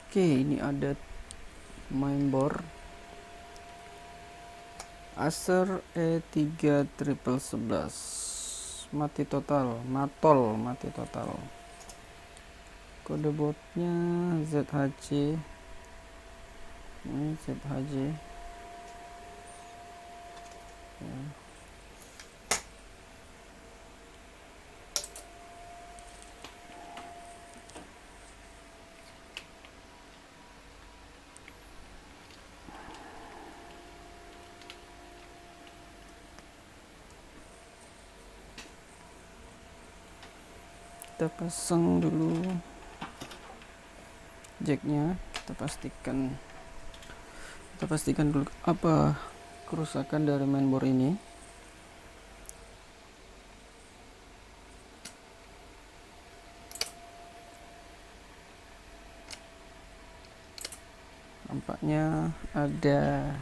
Oke, ini ada mainboard Acer E3 triple 11 mati total, mati total. Kode boardnya ZHC, ini ZHC ya. Kita pasang dulu jacknya, kita pastikan dulu apa kerusakan dari mainboard ini. Nampaknya ada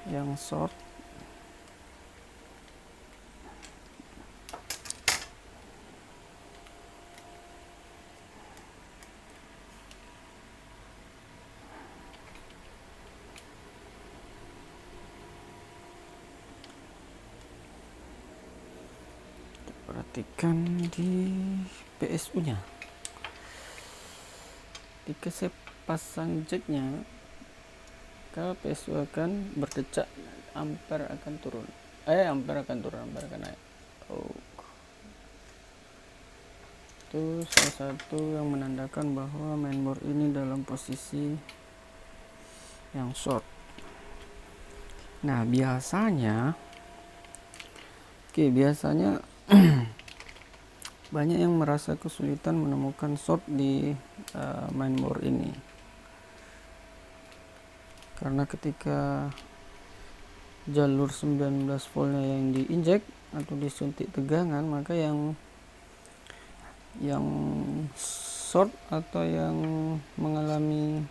yang short. Perhatikan di PSU nya, ketika saya pasang jacknya, kalau PSU akan berdecak, ampere akan turun, ampere akan naik. Itu salah satu yang menandakan bahwa mainboard ini dalam posisi yang short. Nah, biasanya banyak yang merasa kesulitan menemukan short di mainboard ini, karena ketika jalur 19 voltnya yang diinjek atau disuntik tegangan, maka yang short atau yang mengalami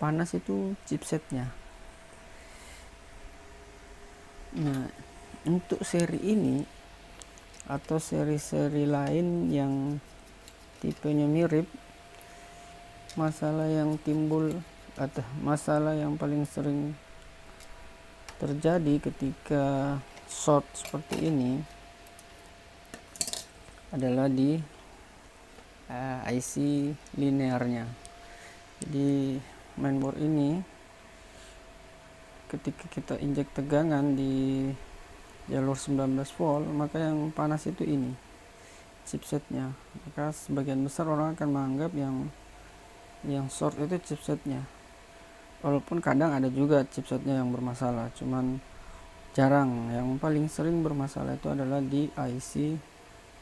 panas itu chipsetnya. Nah, untuk seri ini atau seri-seri lain yang tipenya mirip, masalah yang timbul atau masalah yang paling sering terjadi ketika short seperti ini adalah di IC linearnya. Jadi mainboard ini ketika kita injek tegangan di jalur 19 volt, maka yang panas itu ini chipsetnya. Maka sebagian besar orang akan menganggap yang short itu chipsetnya, walaupun kadang ada juga chipsetnya yang bermasalah, cuman jarang. Yang paling sering bermasalah itu adalah di IC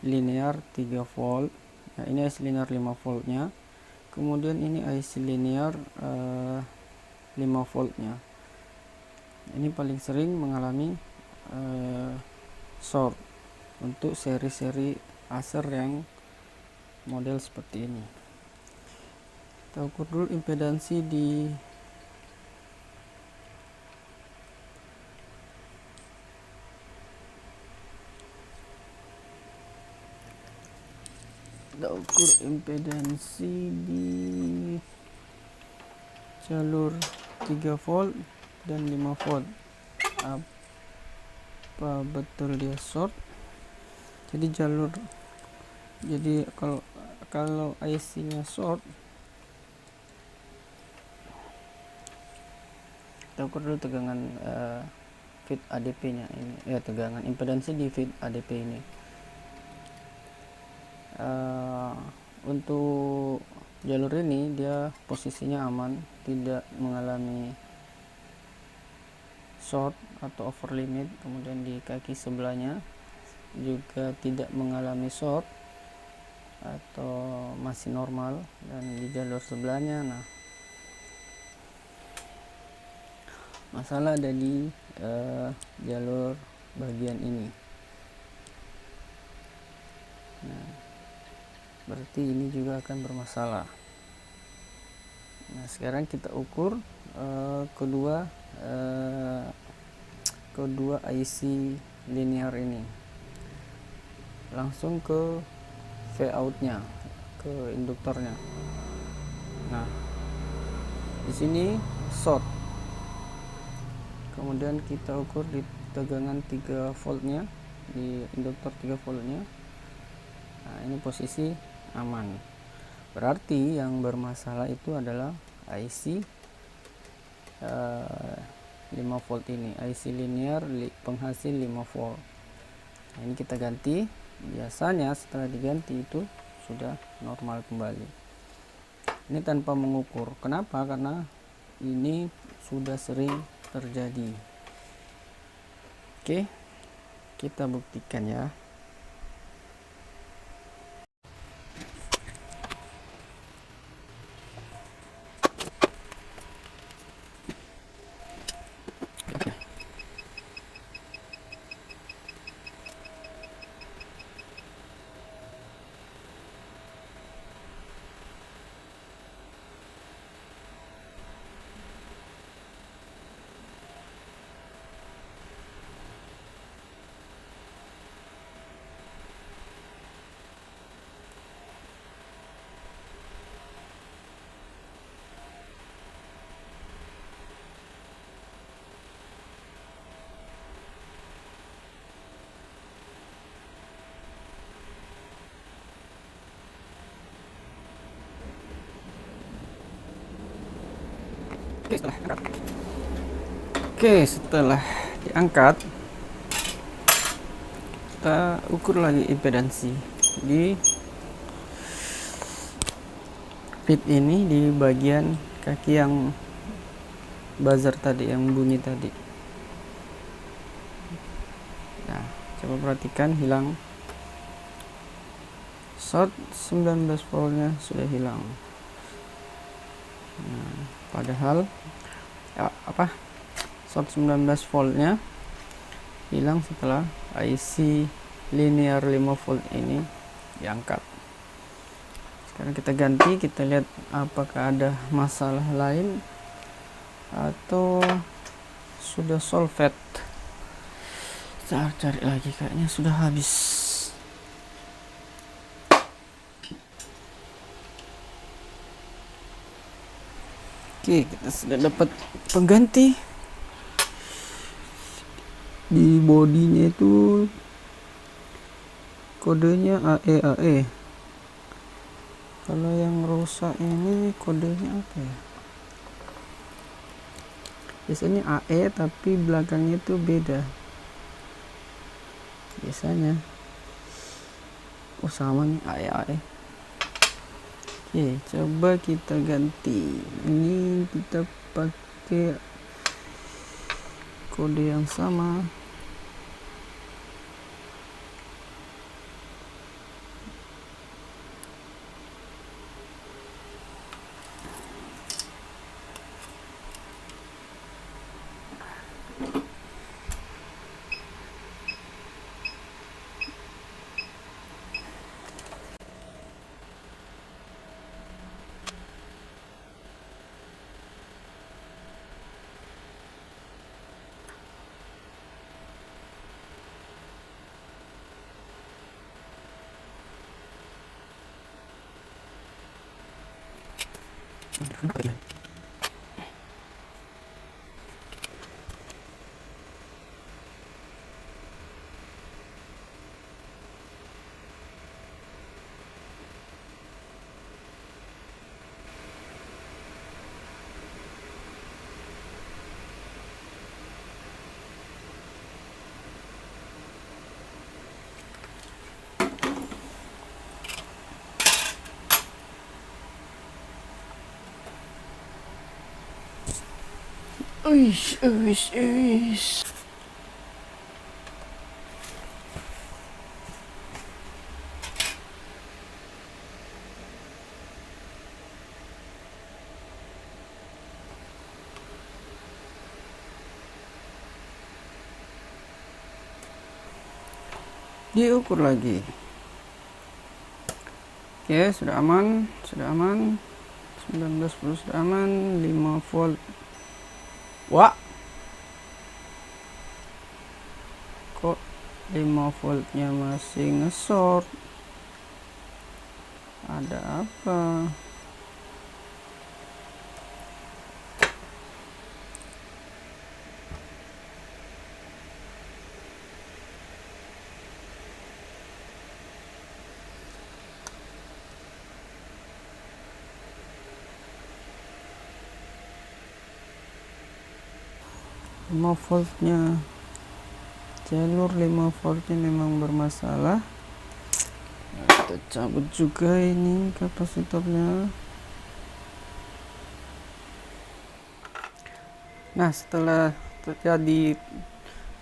linear 3 volt. Nah, ini IC linear 5 voltnya, kemudian ini IC linear 5 voltnya. Ini paling sering mengalami short untuk seri-seri Acer yang model seperti ini. Kita ukur dulu impedansi di jalur 3 volt dan 5 volt. Apa betul dia short? Jadi kalau IC nya short, kita ukur dulu tegangan feed ADP nya ini, tegangan impedansi di feed ADP ini. Untuk jalur ini dia posisinya aman, tidak mengalami short atau over limit. Kemudian di kaki sebelahnya juga tidak mengalami short atau masih normal, dan di jalur sebelahnya masalah ada di jalur bagian ini. Nah, berarti ini juga akan bermasalah. Nah, sekarang kita ukur kedua IC linear ini, langsung ke V out nya, ke induktornya. Nah, di sini short, kemudian kita ukur di tegangan 3 voltnya, di induktor 3 voltnya. Nah, ini posisi aman, berarti yang bermasalah itu adalah IC 5 volt ini, IC linear penghasil 5 volt. Nah, ini kita ganti. Biasanya setelah diganti itu sudah normal kembali. Ini tanpa mengukur. Kenapa? Karena ini sudah sering terjadi. Oke, kita buktikan ya. Setelah diangkat, kita ukur lagi impedansi di pit ini, di bagian kaki yang buzzer tadi, yang bunyi tadi. Nah, coba perhatikan, hilang short 19 voltnya sudah hilang. Nah, padahal short 19 voltnya hilang setelah IC linear 5 volt ini diangkat. Sekarang kita ganti, kita lihat apakah ada masalah lain atau sudah solved. Kita cari lagi, kayaknya sudah habis. Oke, kita sudah dapat pengganti. Di bodinya itu kodenya AE. Kalau yang rusak ini kodenya apa ya? Biasanya AE tapi belakangnya itu beda. Biasanya sama nih AE. Oke, coba kita ganti. Ini kita pakai kode yang sama. Uish. Diukur lagi. Oke, sudah aman. 19 volt sudah aman. 5 volt. Wah, kok 5 voltnya masih nge-short? Ada apa? 5 voltnya, jalur 5 voltnya memang bermasalah. Kita cabut juga ini kapasitornya. Nah, setelah terjadi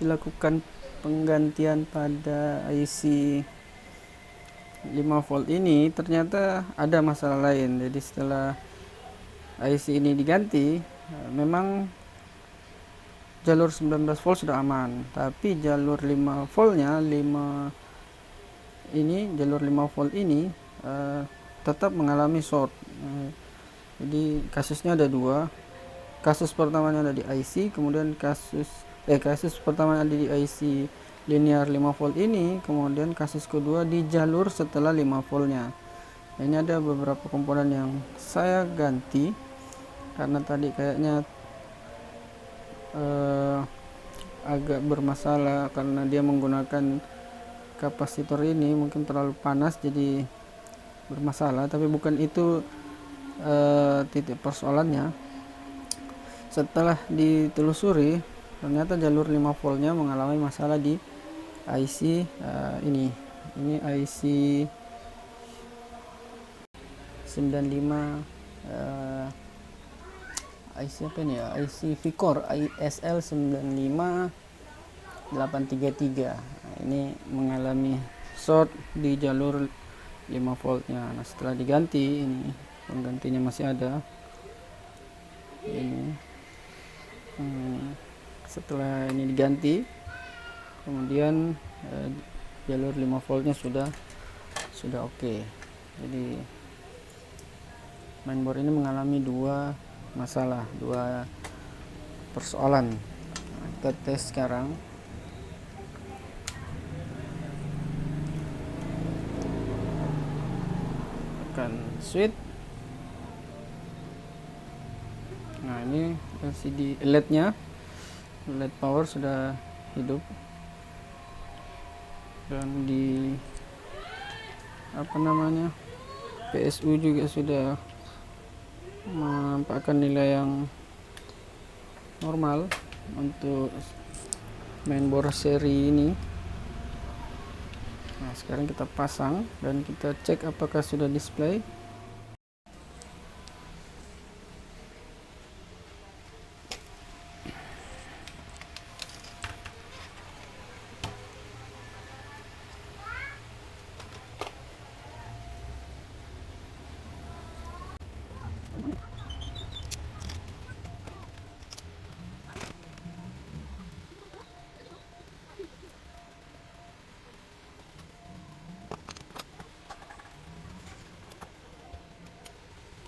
dilakukan penggantian pada IC 5 volt ini, ternyata ada masalah lain. Jadi setelah IC ini diganti, memang jalur 19 volt sudah aman, tapi jalur 5 voltnya jalur 5 volt ini tetap mengalami short. Jadi kasusnya ada dua. Kasus pertamanya ada di IC, kemudian kasus pertama ada di IC linear 5 volt ini, kemudian kasus kedua di jalur setelah 5 voltnya. Nah, ini ada beberapa komponen yang saya ganti karena tadi kayaknya agak bermasalah karena dia menggunakan kapasitor ini mungkin terlalu panas jadi bermasalah, tapi bukan itu titik persoalannya. Setelah ditelusuri, ternyata jalur 5 voltnya mengalami masalah di IC ini IC 95 IC apa ini ya, IC Vicor ISL 95833. Nah, ini mengalami short di jalur 5 voltnya. Nah, setelah diganti, ini penggantinya masih ada ini. Setelah ini diganti, kemudian jalur 5 voltnya sudah oke. Jadi mainboard ini mengalami dua masalah, dua persoalan. Nah, kita tes sekarang. Tekan switch. Nah, ini LCD LED-nya, LED power sudah hidup, dan di PSU juga sudah menampakkan nilai yang normal untuk mainboard seri ini. Nah, sekarang kita pasang dan kita cek apakah sudah display.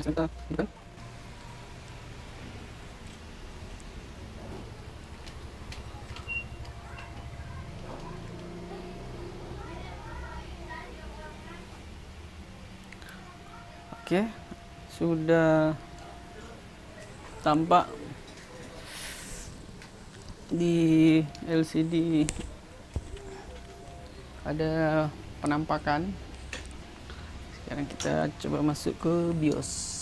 Sebentar, bukan? Oke, sudah tampak di LCD ada penampakan. Sekarang kita coba masuk ke BIOS.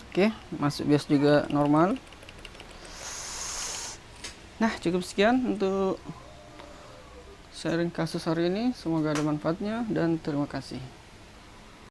Oke, masuk BIOS juga normal. Nah, cukup sekian untuk sharing kasus hari ini. Semoga ada manfaatnya dan terima kasih.